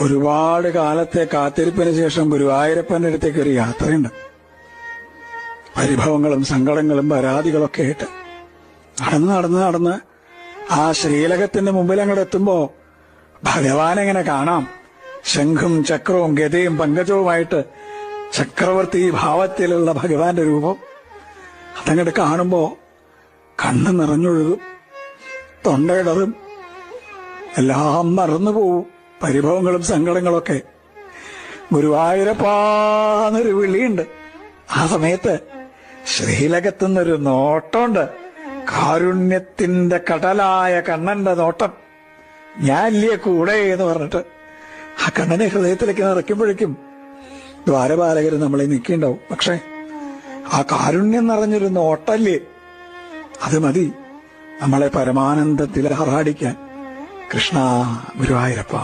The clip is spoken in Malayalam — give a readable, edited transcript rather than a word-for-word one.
ഒരുപാട് കാലത്തെ കാത്തിരിപ്പിന് ശേഷം ഗുരുവായൂരപ്പന്റെ അടുത്തേക്ക് ഒരു യാത്രയുണ്ട്. പരിഭവങ്ങളും സങ്കടങ്ങളും പരാതികളൊക്കെ ആയിട്ട് നടന്ന് ആ ശ്രീലകത്തിന്റെ മുമ്പിൽ അങ്ങോട്ട് എത്തുമ്പോ ഭഗവാനെങ്ങനെ കാണാം. ശംഖും ചക്രവും ഗദയും പങ്കജവുമായിട്ട് ചക്രവർത്തി ഭാവത്തിലുള്ള ഭഗവാന്റെ രൂപം അതങ്ങോട്ട് കാണുമ്പോ കണ്ണ് നിറഞ്ഞൊഴുകും, തൊണ്ടയിടറും, എല്ലാം മറന്നുപോവും, പരിഭവങ്ങളും സങ്കടങ്ങളൊക്കെ. ഗുരുവായൂരപ്പാന്നൊരു വിളിയുണ്ട്. ആ സമയത്ത് ശ്രീലകത്തുനിന്നൊരു നോട്ടമുണ്ട്, കാരുണ്യത്തിന്റെ കടലായ കണ്ണന്റെ നോട്ടം. ഞാനില്ലേ കൂടെ എന്ന് പറഞ്ഞിട്ട് ആ കണ്ണനെ ഹൃദയത്തിലേക്ക് നിറയ്ക്കുമ്പോഴേക്കും ദ്വാരപാലകർ നമ്മളെ നിൽക്കിണ്ടാവും. പക്ഷെ ആ കാരുണ്യം നിറഞ്ഞൊരു നോട്ടല്ലേ, അത് മതി നമ്മളെ പരമാനന്ദത്തിൽ ആറാടിക്കാൻ. കൃഷ്ണ ഗുരുവായൂരപ്പ.